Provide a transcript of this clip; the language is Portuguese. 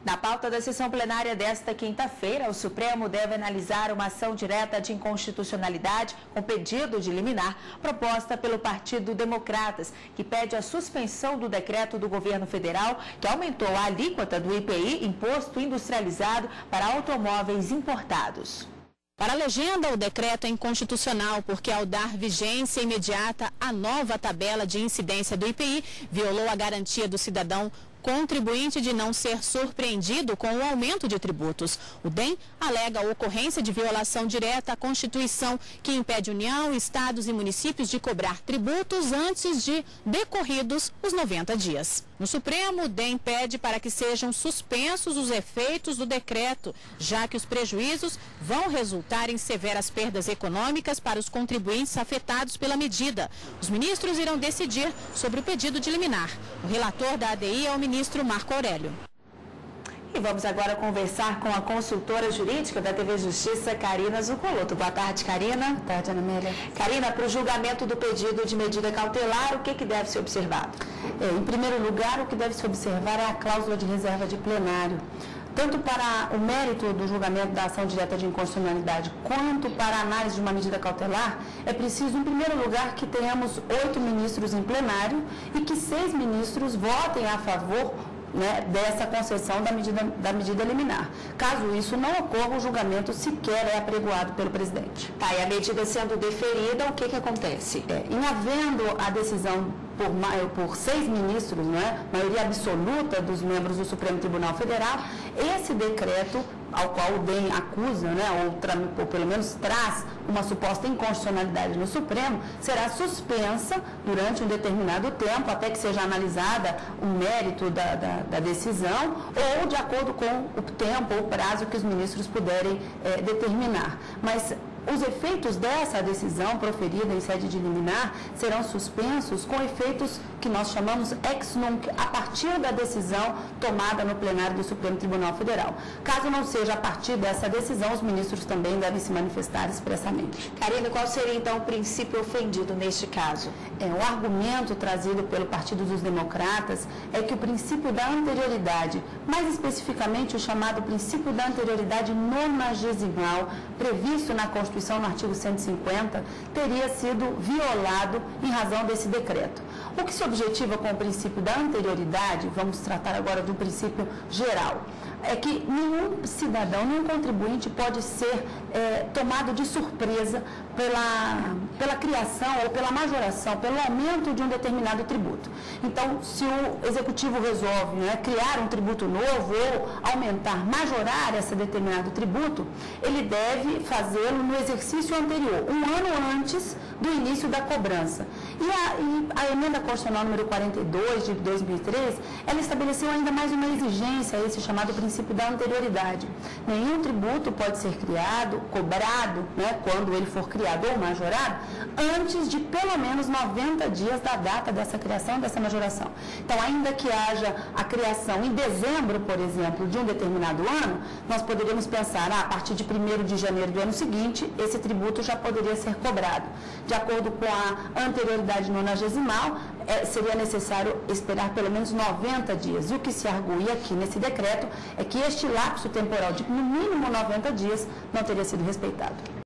Na pauta da sessão plenária desta quinta-feira, o Supremo deve analisar uma ação direta de inconstitucionalidade com pedido de liminar proposta pelo Partido Democratas, que pede a suspensão do decreto do governo federal que aumentou a alíquota do IPI, Imposto Industrializado, para automóveis importados. Para a legenda, o decreto é inconstitucional porque, ao dar vigência imediata à nova tabela de incidência do IPI, violou a garantia do cidadão contribuinte de não ser surpreendido com o aumento de tributos. O DEM alega a ocorrência de violação direta à Constituição, que impede União, estados e municípios de cobrar tributos antes de decorridos os 90 dias. No Supremo, o DEM pede para que sejam suspensos os efeitos do decreto, já que os prejuízos vão resultar em severas perdas econômicas para os contribuintes afetados pela medida. Os ministros irão decidir sobre o pedido de liminar. O relator da ADI é o ministro Marco Aurélio. E vamos agora conversar com a consultora jurídica da TV Justiça, Karina Zucoloto. Boa tarde, Karina. Boa tarde, Ana Amélia. Karina, para o julgamento do pedido de medida cautelar, o que deve ser observado? Em primeiro lugar, o que deve se observar é a cláusula de reserva de plenário. Tanto para o mérito do julgamento da ação direta de inconstitucionalidade, quanto para a análise de uma medida cautelar, é preciso, em primeiro lugar, que tenhamos 8 ministros em plenário e que 6 ministros votem a favor dessa concessão da medida liminar. Caso isso não ocorra, o julgamento sequer é apregoado pelo presidente. Tá, e a medida sendo deferida, o que acontece? Em havendo a decisão por 6 ministros, maioria absoluta dos membros do Supremo Tribunal Federal, esse decreto, ao qual o DEM acusa, ou pelo menos traz uma suposta inconstitucionalidade no Supremo, será suspensa durante um determinado tempo, até que seja analisada o mérito da decisão, ou de acordo com o tempo ou prazo que os ministros puderem determinar. Mas os efeitos dessa decisão proferida em sede de liminar serão suspensos com efeitos que nós chamamos ex nunc, a partir da decisão tomada no plenário do Supremo Tribunal Federal. Caso não seja a partir dessa decisão, os ministros também devem se manifestar expressamente. Karina, qual seria então o princípio ofendido neste caso? O argumento trazido pelo Partido dos Democratas é que o princípio da anterioridade, mais especificamente o chamado princípio da anterioridade nonagesimal, previsto na Constituição no artigo 150, teria sido violado em razão desse decreto. O que se objetiva com o princípio da anterioridade, vamos tratar agora do princípio geral, é que nenhum cidadão, nenhum contribuinte pode ser tomado de surpresa pela criação ou pela majoração, pelo aumento de um determinado tributo. Então, se o Executivo resolve criar um tributo novo ou aumentar, majorar esse determinado tributo, ele deve fazê-lo no exercício anterior, um ano antes do início da cobrança. E a emenda constitucional número 42 de 2003, ela estabeleceu ainda mais uma exigência, esse chamado princípio da anterioridade. Nenhum tributo pode ser criado, cobrado, quando ele for criado ou majorado, antes de pelo menos 90 dias da data dessa criação, dessa majoração. Então, ainda que haja a criação em dezembro, por exemplo, de um determinado ano, nós poderíamos pensar, a partir de 1º de janeiro do ano seguinte, esse tributo já poderia ser cobrado. De acordo com a anterioridade nonagesimal, seria necessário esperar pelo menos 90 dias. E o que se argui aqui nesse decreto é que este lapso temporal de no mínimo 90 dias não teria sido respeitado.